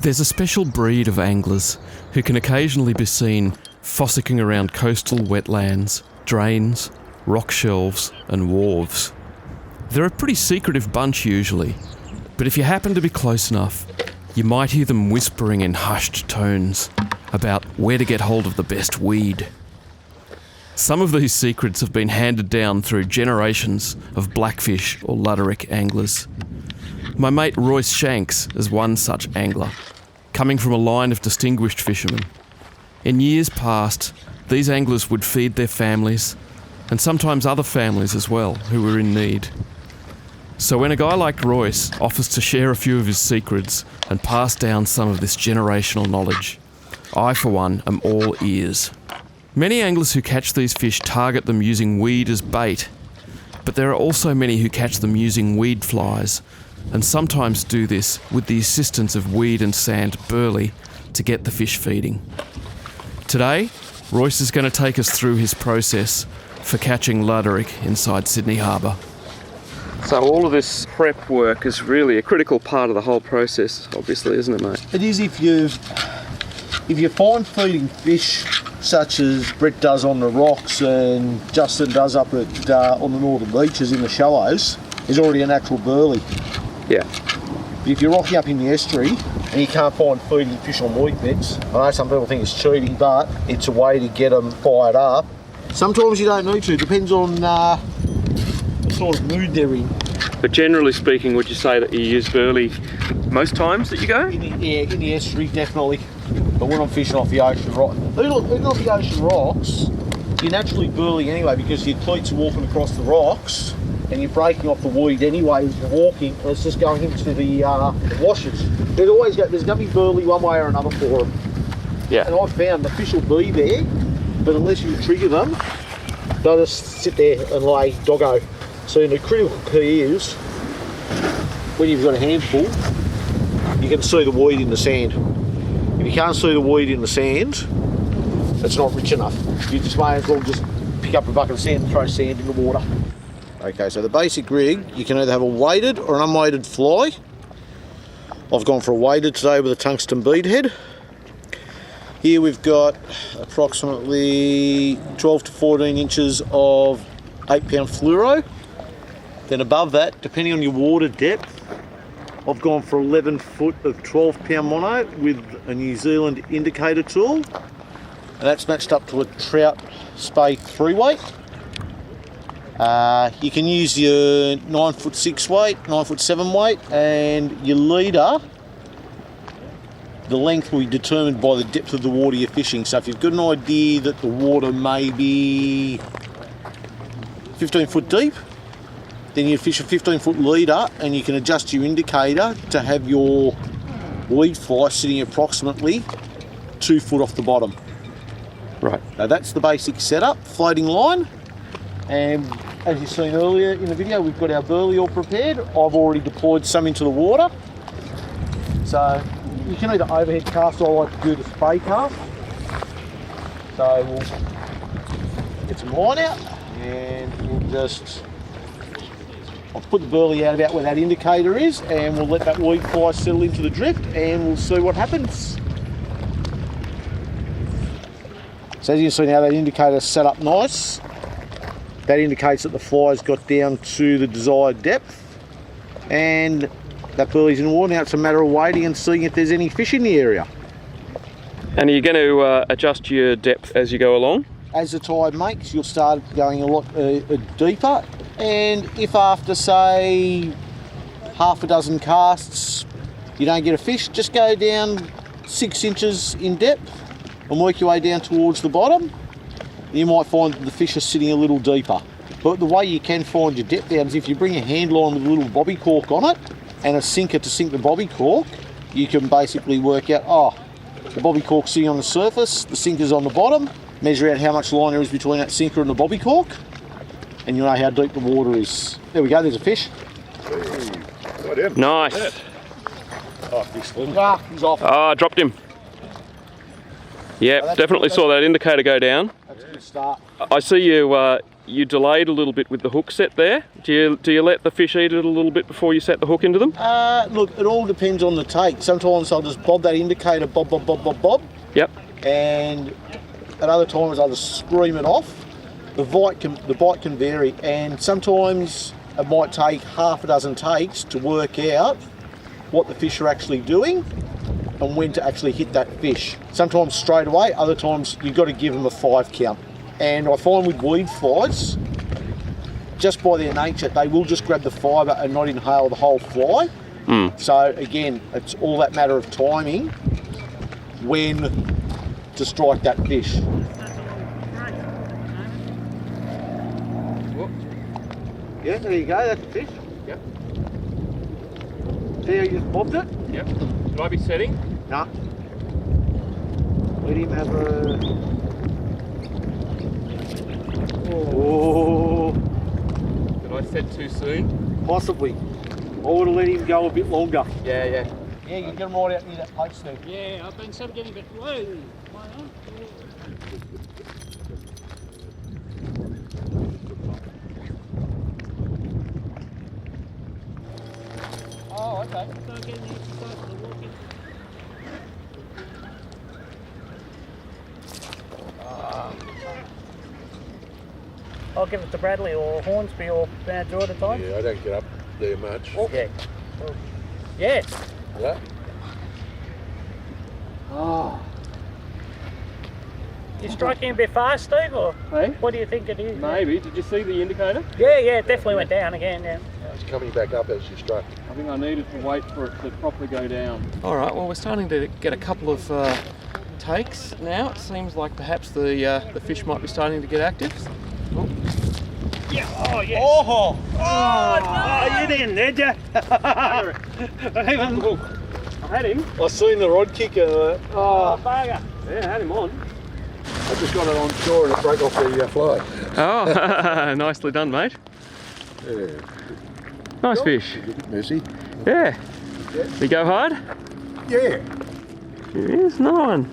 There's a special breed of anglers who can occasionally be seen fossicking around coastal wetlands, drains, rock shelves and wharves. They're a pretty secretive bunch usually, but if you happen to be close enough, you might hear them whispering in hushed tones about where to get hold of the best weed. Some of these secrets have been handed down through generations of Blackfish or Luderick anglers. My mate Royce Shanks is one such angler, coming from a line of distinguished fishermen. In years past, these anglers would feed their families, and sometimes other families as well, who were in need. So when a guy like Royce offers to share a few of his secrets and pass down some of this generational knowledge, I, for one, am all ears. Many anglers who catch these fish target them using weed as bait, but there are also many who catch them using weed flies, and sometimes do this with the assistance of weed and sand burley to get the fish feeding. Today, Royce is going to take us through his process for catching Luderick inside Sydney Harbour. So all of this prep work is really a critical part of the whole process, obviously, isn't it, mate? It is if you find feeding fish such as Brett does on the rocks and Justin does up at on the northern beaches in the shallows, there's already a natural burley. Yeah. But if you're rocking up in the estuary and you can't find feeding fish on weed beds, I know some people think it's cheating, but it's a way to get them fired up. Sometimes you don't need to, depends on the sort of mood they're in. But generally speaking, would you say that you use burley most times that you go? In the estuary, definitely. But when I'm fishing off the ocean rocks, even off the ocean rocks, you're naturally burly anyway because your cleats are walking across the rocks and you're breaking off the weed anyway as you're walking, and it's just going into the washes. There's going to be burly one way or another for them. Yeah. And I've found the fish will be there, but unless you trigger them, they'll just sit there and lay doggo. So the critical key is, when you've got a handful, you can see the weed in the sand. If you can't see the weed in the sand, it's not rich enough. You just may as well just pick up a bucket of sand and throw sand in the water. Okay, so the basic rig, you can either have a weighted or an unweighted fly. I've gone for a weighted today with a tungsten bead head. Here we've got approximately 12 to 14 inches of 8-pound fluoro. Then above that, depending on your water depth, I've gone for 11 foot of 12-pound mono with a New Zealand indicator tool. And that's matched up to a trout spade 3-weight. You can use your 9-foot 6-weight, 9-foot 7-weight, and your leader, the length will be determined by the depth of the water you're fishing. So if you've got an idea that the water may be 15 foot deep, then you fish a 15-foot leader and you can adjust your indicator to have your weed fly sitting approximately 2 foot off the bottom. Right. Now that's the basic setup, floating line. And as you've seen earlier in the video, we've got our burley all prepared. I've already deployed some into the water. So you can either overhead cast, or I like to do the spray cast. So we'll get some line out and we'll just, I'll put the burley out about where that indicator is and we'll let that weed fly settle into the drift and we'll see what happens. So as you can see now, that indicator's set up nice. That indicates that the fly's got down to the desired depth and that burley's in the water. Now it's a matter of waiting and seeing if there's any fish in the area. And are you going to adjust your depth as you go along? As the tide makes, you'll start going a lot deeper, and if after say half a dozen casts you don't get a fish, just go down 6 inches in depth and work your way down towards the bottom. You might find that the fish are sitting a little deeper. But the way you can find your depth down is if you bring a handle on with a little bobby cork on it and a sinker to sink the bobby cork, you can basically work out, the bobby cork's sitting on the surface, the sinker's on the bottom, measure out how much line there is between that sinker and the bobby cork, and you'll know how deep the water is. There we go, there's a fish. Hey, nice. Yeah. Oh, he's slim. He's off. Ah, dropped him. Yeah, definitely saw that indicator go down. That's a good start. I see you you delayed a little bit with the hook set there. Do you let the fish eat it a little bit before you set the hook into them? Look, it all depends on the take. Sometimes I'll just bob that indicator, bob, bob, bob, bob, bob. Yep. And at other times I'll just scream it off. The bite can vary, and sometimes it might take half a dozen takes to work out what the fish are actually doing and when to actually hit that fish. Sometimes straight away, other times you've got to give them a 5 count. And I find with weed flies, just by their nature, they will just grab the fibre and not inhale the whole fly. So again, it's all that matter of timing when to strike that fish. Yeah, there you go, that's the fish. Yep. See how you just bobbed it? Yep. Should I be setting? Nah. Let him have a... Oh. Did I set too soon? Possibly. I would have let him go a bit longer. Yeah, yeah. Yeah, you get him right out near that post there. Yeah, I've been sort of getting a bit low. Oh, okay. So getting the exercise for the walking. I'll give it to Bradley or Hornsby or Mount Joy at a time. Yeah, I don't get up there much. Yeah. Oh. Yeah. Yeah. Oh. You striking a bit fast, Steve, or Hey? what do you think it is? Maybe. Did you see the indicator? Yeah, it definitely went down again. Yeah. It's coming back up as you struck. I think I needed to wait for it to properly go down. All right, well, we're starting to get a couple of takes now. It seems like perhaps the fish might be starting to get active. Oh. Yeah. Oh, yeah. Oh! Oh, you didn't, did you? Even look. I had him. I seen the rod kicker. Oh, bugger. Yeah, I had him on. I just got it on shore and it broke off the fly. Oh, nicely done, mate. Yeah. Nice fish. Mercy. Yeah. You go hard? Yeah. Yes, nice one.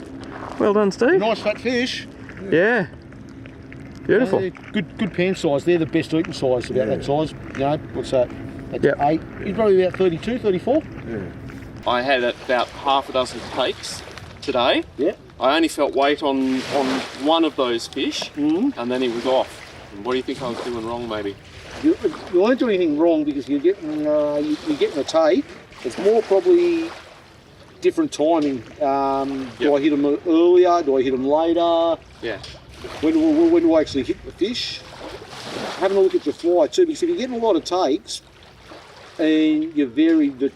Well done, Steve. Nice fat fish. Yeah. Beautiful. Good pan size. They're the best eating size, about that size. You know, what's that? That's Yep. 8. He's probably about 32, 34. Yeah. I had about half a dozen takes today. Yeah. I only felt weight on one of those fish, and then he was off. And what do you think I was doing wrong, maybe? You won't do anything wrong because you're getting a take. It's more probably different timing. Do I hit them earlier? Do I hit them later? Yeah. When do I actually hit the fish? Having a look at your fly too, because if you're getting a lot of takes and you vary the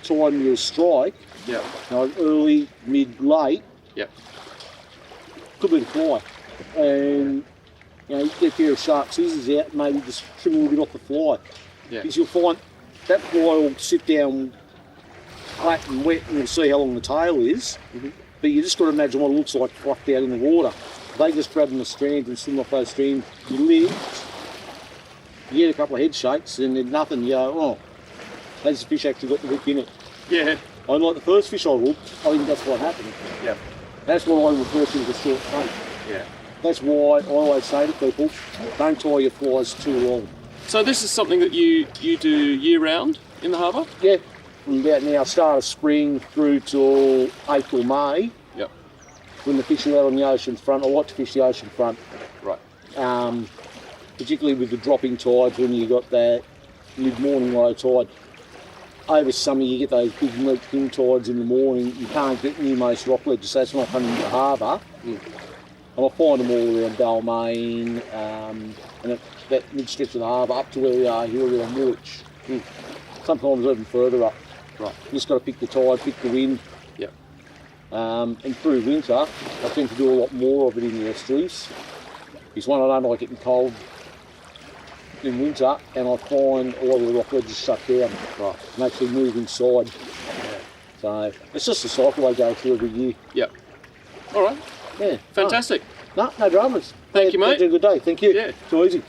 time you strike, Yeah. you know, early, mid, late, Yep. could be the fly. And you know, you get a pair of sharp scissors out and maybe just trim a little bit off the fly. Yeah. Because you'll find that fly will sit down flat and wet and you'll see how long the tail is. But you just got to imagine what it looks like fluffed out in the water. They just grab them the strands and swim off those strands. You lift, you get a couple of head shakes and then nothing, you go, oh, that's the fish actually got the hook in it. Yeah. Unlike the first fish I hooked, I think that's what happened. Yeah. That's why I refer to the short take. Yeah. That's why I always say to people, don't tie your flies too long. So this is something that you do year round in the harbour? Yeah, from about now, start of spring through till April, May, Yep. when the fish are out on the ocean front. I like to fish the ocean front, Right. particularly with the dropping tides when you got that mid-morning low tide. Over summer you get those big king tides in the morning, you can't get near most rock ledges, so it's not coming into the harbour. And I find them all around Balmain and that mid-stretch of the harbour up to where we are here around Woolwich. Sometimes even further up. Right. You just got to pick the tide, pick the wind. Yep. And through winter, I tend to do a lot more of it in the estuaries. Because one, I don't like getting cold in winter, and I find a lot of the rock ledges shut down. Right. And actually move inside. So it's just a cycle I go through every year. Yep. All right. Yeah. Fantastic. No dramas. Thank you, mate. Have a good day. Thank you. Yeah. It's easy.